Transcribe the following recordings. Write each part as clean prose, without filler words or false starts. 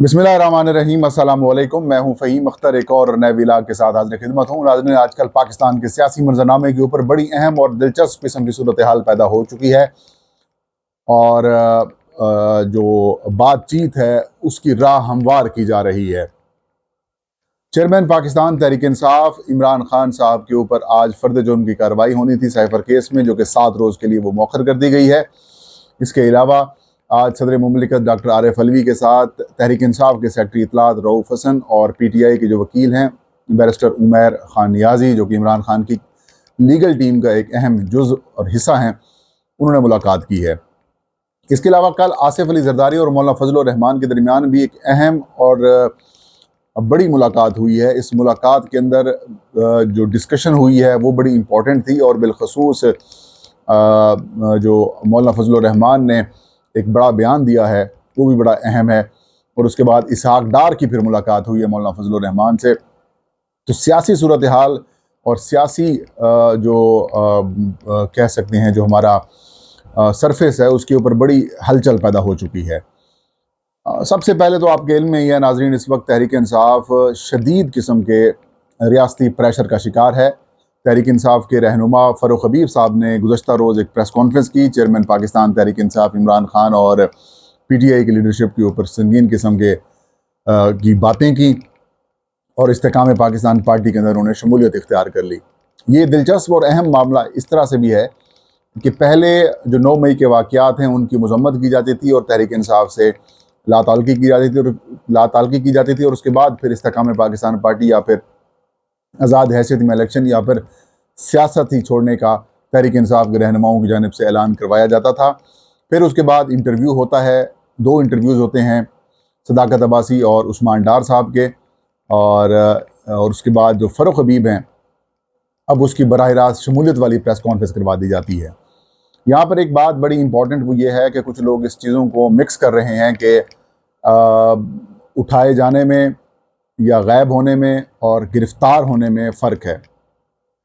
बिस्मिल्लाहिर्रहमानिर्रहीम, अस्सलाम वालेकुम। मैं हूं फ़हीम अख्तर, एक और नए व्लॉग के साथ हाज़िर खिदमत हूं। नाज़रीन, आजकल पाकिस्तान के सियासी मंजरनामे के ऊपर बड़ी अहम और दिलचस्प किस्म की सूरत हाल पैदा हो चुकी है और जो बातचीत है उसकी राह हमवार की जा रही है। चेयरमैन पाकिस्तान तहरीक इंसाफ इमरान खान साहब के ऊपर आज फर्द जुर्म की कार्रवाई होनी थी साइफर केस में, जो कि 7 रोज़ के लिए वो मौखर कर दी गई है। इसके अलावा आज सदर मुमलिकत डॉक्टर आरिफ अलवी के साथ तहरीक इंसाफ के सेक्रेटरी इत्तलात रऊफ़ हसन और PTI के जो वकील हैं बैरिस्टर उमैर खान नियाज़ी, जो कि इमरान खान की लीगल टीम का एक अहम जुज़ और हिस्सा हैं, उन्होंने मुलाकात की है। इसके अलावा कल आसिफ अली जरदारी और मौलाना फजल रहमान के दरमियान भी एक अहम और बड़ी मुलाकात हुई है। इस मुलाकात के अंदर जो डिस्कशन हुई है वो बड़ी इम्पॉर्टेंट थी और बिलखसूस जो मौलाना फजल रहमान ने एक बड़ा बयान दिया है वो भी बड़ा अहम है। और उसके बाद इसहाक डार की फिर मुलाकात हुई है मौलाना फजल रहमान से। तो सियासी सूरत हाल और सियासी जो कह सकते हैं जो हमारा सरफेस है उसके ऊपर बड़ी हलचल पैदा हो चुकी है। सबसे पहले तो आपके इल्म में ही है नाजरीन, इस वक्त तहरीक इंसाफ शदीद किस्म के रियासती प्रेशर का शिकार है। तहरीक इंसाफ के रहनुमा फ़ारूक हबीब साहब ने गुज़श्ता रोज़ एक प्रेस कॉन्फ्रेंस की। चेयरमैन पाकिस्तान तहरीक इंसाफ इमरान खान और PTI की लीडरशिप के ऊपर संगीन किस्म के की बातें की और इस्तेकाम पाकिस्तान पार्टी के अंदर उन्होंने शमूलियत इख्तियार कर ली। ये दिलचस्प और अहम मामला इस तरह से भी है कि पहले जो 9 मई के वाक़यात हैं उनकी मज़म्मत की जाती थी और तहरीक इंसाफ से लाताल्की की जाती थी और उसके बाद फिर इस्तेकाम पाकिस्तान पार्टी या फिर आज़ाद हैसियत में इलेक्शन या फिर सियासत ही छोड़ने का तहरीक इंसाफ के रहनुमाओं की जानिब से ऐलान करवाया जाता था। फिर उसके बाद इंटरव्यू होता है, 2 इंटरव्यूज़ होते हैं सदाकत अब्बासी और उस्मान डार साहब के और उसके बाद जो फ़ारूक हबीब हैं अब उसकी बराह रास्त शमूलियत वाली प्रेस कॉन्फ्रेंस करवा दी जाती है। यहाँ पर एक बात बड़ी इंपॉर्टेंट वो ये है कि कुछ लोग इस चीज़ों को मिक्स कर रहे हैं कि उठाए जाने में या गायब होने में और गिरफ़्तार होने में फ़र्क है।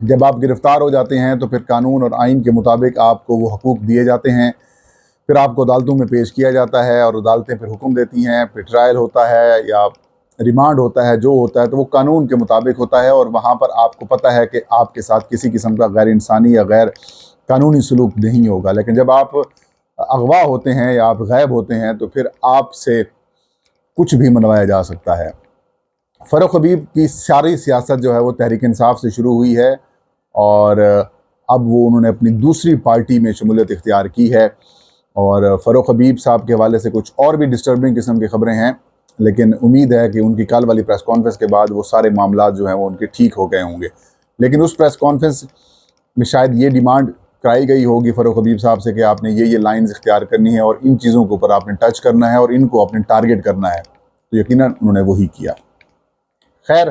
जब आप गिरफ़्तार हो जाते हैं तो फिर कानून और आइन के मुताबिक आपको वो हकूक़ दिए जाते हैं, फिर आपको अदालतों में पेश किया जाता है और अदालतें फिर हुक्म देती हैं, फिर ट्रायल होता है या रिमांड होता है, जो होता है तो वो कानून के मुताबिक होता है और वहाँ पर आपको पता है कि आपके साथ किसी किस्म का गैर इंसानी या गैर कानूनी सलूक नहीं होगा। लेकिन जब आप अगवा होते हैं या आप गायब होते हैं तो फिर आपसे कुछ भी मनवाया जा सकता है। फ़ारूक हबीब की सारी सियासत जो है वो तहरीक इंसाफ से शुरू हुई है और अब वो उन्होंने अपनी दूसरी पार्टी में शमूलियत इख्तियार की है और फ़ारूक हबीब साहब के हवाले से कुछ और भी डिस्टर्बिंग किस्म की ख़बरें हैं, लेकिन उम्मीद है कि उनकी कल वाली प्रेस कॉन्फ्रेंस के बाद वो सारे मामला जो हैं वो उनके ठीक हो गए होंगे। लेकिन उस प्रेस कॉन्फ्रेंस में शायद ये डिमांड कराई गई होगी फ़ारूक हबीब साहब से कि आपने ये लाइन्स इख्तियार करनी है और इन चीज़ों के ऊपर आपने टच करना है और इनको आपने टारगेट करना है। तो यकीनन उन्होंने वही किया। खैर,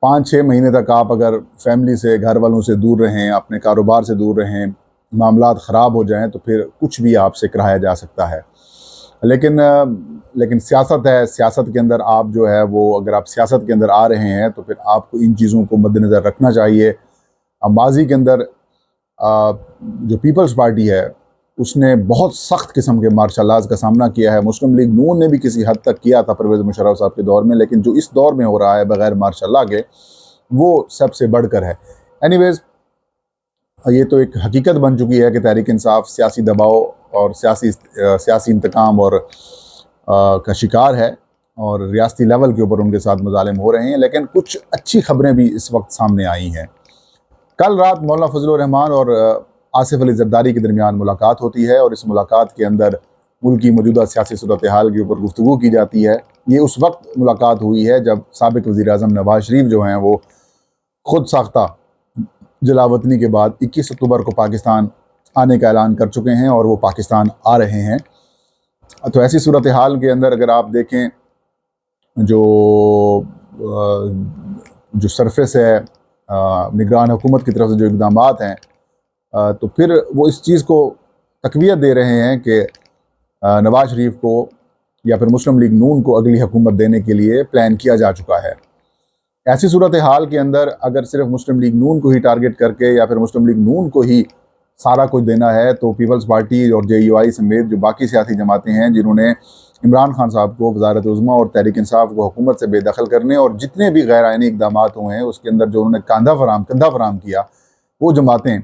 5-6 महीने तक आप अगर फैमिली से, घर वालों से दूर रहें, अपने कारोबार से दूर रहें, मामलात ख़राब हो जाएं तो फिर कुछ भी आपसे कराया जा सकता है। लेकिन सियासत है, सियासत के अंदर आप जो है वो अगर आप सियासत के अंदर आ रहे हैं तो फिर आपको इन चीज़ों को मद्देनज़र रखना चाहिए। माजी के अंदर जो पीपल्स पार्टी है उसने बहुत सख्त किस्म के मार्शल लॉज़ का सामना किया है। मुस्लिम लीग नून ने भी किसी हद तक किया था परवेज़ मुशर्रफ साहब के दौर में, लेकिन जो इस दौर में हो रहा है बग़ैर मार्शल लॉ के वो सबसे बढ़कर है। एनीवेज़, ये तो एक हकीकत बन चुकी है कि तहरीक इंसाफ सियासी दबाव और सियासी इंतकाम और का शिकार है और रियासती लेवल के ऊपर उनके साथ मज़ालिम हो रहे हैं। लेकिन कुछ अच्छी ख़बरें भी इस वक्त सामने आई हैं। कल रात मौलाना फजल रहमान और आसिफ अली जरदारी के दरमियान मुलाकात होती है और इस मुलाकात के अंदर मुल्क की मौजूदा सियासी सूरत हाल के ऊपर गुफ्तगू की जाती है। ये उस वक्त मुलाकात हुई है जब साबिक़ वज़ीर आज़म नवाज शरीफ जो हैं वो खुद साख्ता जलावतनी के बाद 21 अक्टूबर को पाकिस्तान आने का ऐलान कर चुके हैं और वो पाकिस्तान आ रहे हैं। तो ऐसी सूरत हाल के अंदर अगर आप देखें जो सरफेस है निगरान हुकूमत की तरफ से जो इक़दामात हैं, तो फिर वो इस चीज़ को तक़वियत दे रहे हैं कि नवाज शरीफ को या फिर मुस्लिम लीग नून को अगली हुकूमत देने के लिए प्लान किया जा चुका है। ऐसी सूरत हाल के अंदर अगर सिर्फ मुस्लिम लीग नून को ही टारगेट करके या फिर मुस्लिम लीग नून को ही सारा कुछ देना है तो पीपल्स पार्टी और JUI समेत जो बाकी सियासी जमातें हैं जिन्होंने इमरान खान साहब को वज़ारत उज़्मा और तहरीक इंसाफ को हुकूमत से बेदखल करने और जितने भी गैर आइनी इक़दाम हुए हैं उसके अंदर जो उन्होंने कंधा फराम किया, वो जमातें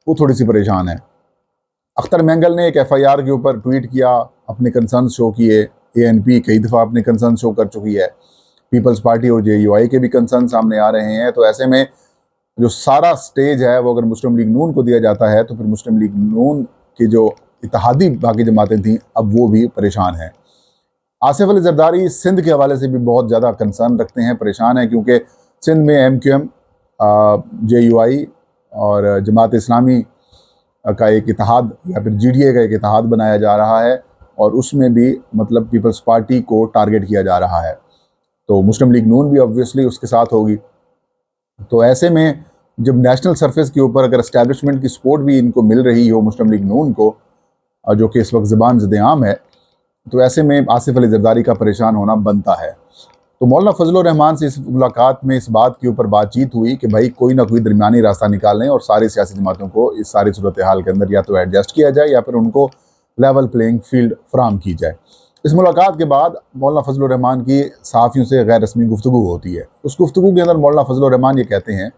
वो थोड़ी सी परेशान हैं। अख्तर मेंगल ने एक FIR के ऊपर ट्वीट किया, अपने कंसर्न शो किए। ANP कई दफ़ा अपने कंसर्न शो कर चुकी है। पीपल्स पार्टी और JUI के भी कंसर्न सामने आ रहे हैं। तो ऐसे में जो सारा स्टेज है वो अगर मुस्लिम लीग नून को दिया जाता है तो फिर मुस्लिम लीग नून की जो इत्तेहादी बाकी जमातें थीं अब वो भी परेशान हैं। आसिफ अली जरदारी सिंध के हवाले से भी बहुत ज़्यादा कंसर्न रखते हैं, परेशान हैं, क्योंकि सिंध में MQM, JUI और जमात इस्लामी का एक इत्तेहाद या फिर GDA का एक इत्तेहाद बनाया जा रहा है और उसमें भी मतलब पीपल्स पार्टी को टारगेट किया जा रहा है। तो मुस्लिम लीग नून भी ऑब्वियसली उसके साथ होगी। तो ऐसे में जब नेशनल सरफेस के ऊपर अगर एस्टैब्लिशमेंट की सपोर्ट भी इनको मिल रही हो मुस्लिम लीग नून को, जो कि इस वक्त ज़बान ज़िद-ए-आम है, तो ऐसे में आसिफ अली जरदारी का परेशान होना बनता है। तो मौलाना फजलुर रहमान से इस मुलाकात में इस बात के ऊपर बातचीत हुई कि भाई कोई ना कोई दरमियानी रास्ता निकालें और सारी सियासी जमातों को इस सारी सूरत हाल के अंदर या तो एडजस्ट किया जाए या फिर उनको लेवल प्लेइंग फील्ड फराम की जाए। इस मुलाकात के बाद मौलाना फजलुर रहमान की सहाफ़ियों से गैर रस्मी गुफ्तगू होती है। उस गुफ्तगू के अंदर मौलाना फजलुर रहमान ये कहते हैं,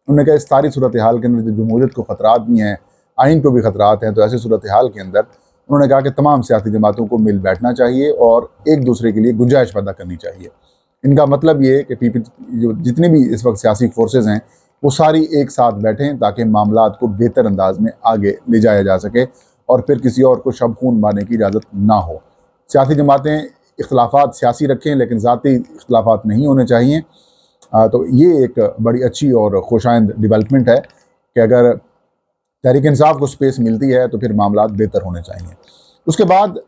उन्होंने कहा इस सारी सूरत हाल के अंदर जो जमहूरियत को ख़तरात भी हैं, आइन को भी ख़तरात हैं, तो ऐसी सूरत हाल के अंदर उन्होंने कहा कि तमाम सियासी जमातों को मिल बैठना चाहिए और एक दूसरे के लिए गुंजाइश पैदा करनी चाहिए। इनका मतलब ये कि जो जितनी भी इस वक्त सियासी फोर्सेस हैं वो सारी एक साथ बैठें ताकि मामलात को बेहतर अंदाज में आगे ले जाया जा सके और फिर किसी और को शब खून मारने की इजाज़त ना हो। सियासी जमातें इख्तलाफात सियासी रखें लेकिन ज़ाती इख्तलाफात नहीं होने चाहिए। तो ये एक बड़ी अच्छी और खुशाइंद डेवलपमेंट है कि अगर तहरीक इंसाफ को स्पेस मिलती है तो फिर मामलात बेहतर होने चाहिए। उसके बाद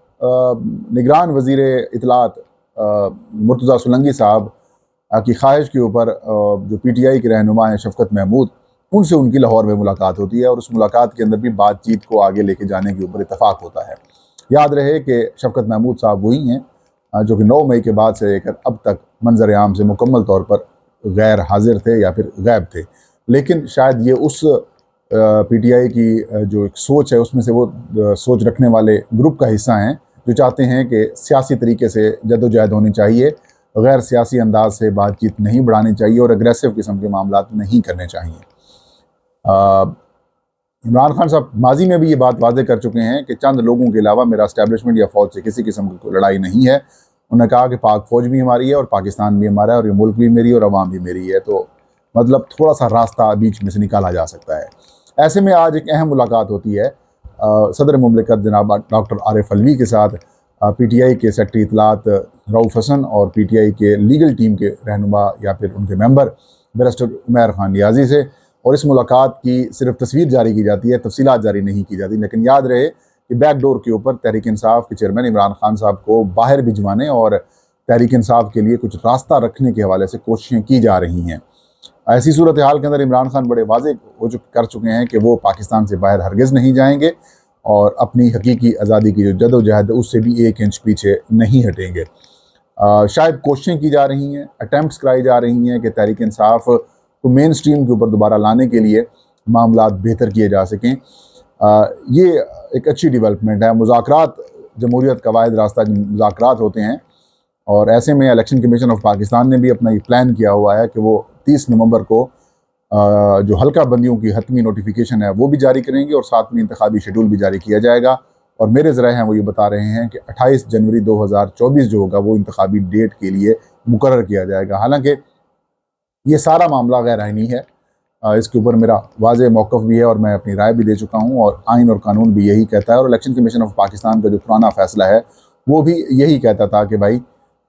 निगरान वज़ीर इत्तलात मुर्तज़ा सुलंगी साहब की ख्वाहिश के ऊपर जो PTI के रहनुमा हैं शफकत महमूद, उनसे उनकी लाहौर में मुलाकात होती है और उस मुलाकात के अंदर भी बातचीत को आगे लेके जाने के ऊपर इत्तफाक होता है। याद रहे कि शफकत महमूद साहब वही हैं जो कि 9 मई के बाद से लेकर अब तक मंजर आम से मुकम्मल तौर पर गैर हाजिर थे या फिर गैब थे, लेकिन शायद ये उस PTI की जो एक सोच है उसमें से वो सोच रखने वाले ग्रुप का हिस्सा हैं जो चाहते हैं कि सियासी तरीके से जदोजहद होनी चाहिए, गैर सियासी अंदाज से बातचीत नहीं बढ़ानी चाहिए और अग्रेसिव किस्म के मामला नहीं करने चाहिए। इमरान खान साहब माजी में भी ये बात वाज़ेह कर चुके हैं कि चंद लोगों के अलावा मेरा एस्टैब्लिशमेंट या फ़ौज से किसी किस्म की कोई लड़ाई नहीं है। उन्होंने कहा कि पाक फ़ौज भी हमारी है और पाकिस्तान भी हमारा है और ये मुल्क भी मेरी और अवाम भी मेरी है। तो मतलब थोड़ा सा रास्ता बीच में से निकाला जा सकता है। ऐसे में आज एक अहम मुलाकात होती है सदर मुमलिकत जनाब डॉक्टर आरिफ अलवी के साथ PTI के सेक्रेटरी इत्तलात रऊफ़ हसन और PTI के लीगल टीम के रहनुमा या फिर उनके मेंबर बैरिस्टर उमैर खान नियाज़ी से, और इस मुलाकात की सिर्फ तस्वीर जारी की जाती है, तफसीलात जारी नहीं की जाती। लेकिन याद रहे कि बैकडोर के ऊपर तहरीक इंसाफ के चेयरमैन इमरान खान साहब को बाहर भिजवाने और तहरीक इंसाफ के लिए कुछ रास्ता रखने के हवाले से कोशिशें की जा रही हैं। ऐसी सूरत हाल के अंदर इमरान खान बड़े वाज़ेह कर चुके हैं कि वो पाकिस्तान से बाहर हरगिज़ नहीं जाएंगे और अपनी हकीकी आज़ादी की जो जदोजहद है उससे भी 1 इंच पीछे नहीं हटेंगे। शायद कोशिशें की जा रही हैं, अटैम्प्ट्स कराई जा रही हैं कि तहरीक इंसाफ को मेन स्ट्रीम के ऊपर दोबारा लाने के लिए मामलात बेहतर किए जा सकें। ये एक अच्छी डेवलपमेंट है। मुज़ाकरात जमहूरियत का वाहिद रास्ता मुज़ाकरात होते हैं और ऐसे में इलेक्शन कमीशन ऑफ पाकिस्तान ने भी अपना ये प्लान किया हुआ है कि वो 30 नवंबर को जो हल्का बंदियों की हतमी नोटिफिकेशन है वो भी जारी करेंगे और साथ में इंतखाबी शेड्यूल भी जारी किया जाएगा। और मेरे ज़राए हैं वो ये बता रहे हैं कि 28 जनवरी 2024 जो होगा वो इंतखाबी डेट के लिए मुकर्रर किया जाएगा। हालांकि ये सारा मामला गैर आइनी है, इसके ऊपर मेरा वाज़ेह मौक़िफ़ भी है और मैं अपनी राय भी दे चुका हूँ और आइन और कानून भी यही कहता है और इलेक्शन कमीशन ऑफ पाकिस्तान का जो पुराना फ़ैसला है वो भी यही कहता था कि भाई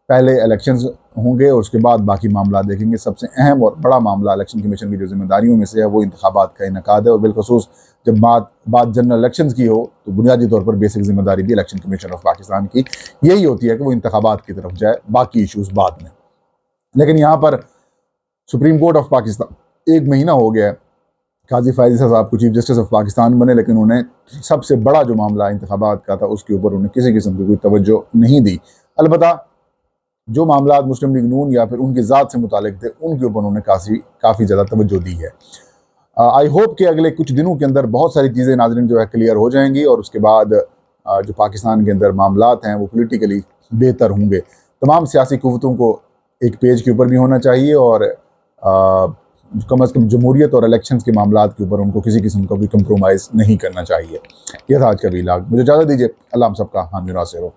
पहले इलेक्शंस होंगे और उसके बाद बाकी मामला देखेंगे। सबसे अहम और बड़ा मामला इलेक्शन कमीशन की जो जिम्मेदारियों में से है वो इंतखाबात का इनेकाद है और बिलखसूस जब बात जनरल इलेक्शंस की हो तो बुनियादी तौर पर बेसिक जिम्मेदारी भी इलेक्शन कमीशन ऑफ पाकिस्तान की यही होती है कि वो इंतखाबात की तरफ जाए, बाकी इशूज़ बाद में। लेकिन यहाँ पर सुप्रीम कोर्ट ऑफ पाकिस्तान 1 महीना हो गया है काजी फायज़ी साहब को चीफ जस्टिस ऑफ पाकिस्तान बने, लेकिन उन्हें सबसे बड़ा जो मामला इंतखाबात का था उसके ऊपर उन्हें किसी किस्म की कोई तवज्जो नहीं दी। अलबत्ता जो मामला मुस्लिम लीग नून या फिर उनकी ज़ात से मुतालिक थे उनके ऊपर उन्होंने काफ़ी ज़्यादा तवज्जो दी है। आई होप कि अगले कुछ दिनों के अंदर बहुत सारी चीज़ें नाज़रीन जो है क्लियर हो जाएंगी और उसके बाद जो पाकिस्तान के अंदर मामलात हैं वो पॉलिटिकली बेहतर होंगे। तमाम सियासी कुव्वतों को एक पेज के ऊपर भी होना चाहिए और कम अज़ कम जमहूरियत और इलेक्शंस के मामलात के ऊपर उनको किसी किस्म का भी कंप्रोमाइज़ नहीं करना चाहिए। यह था आज का व्लॉग। मुझे इजाज़त दीजिए। अल्लाह हम सबका हामी नासिर हो।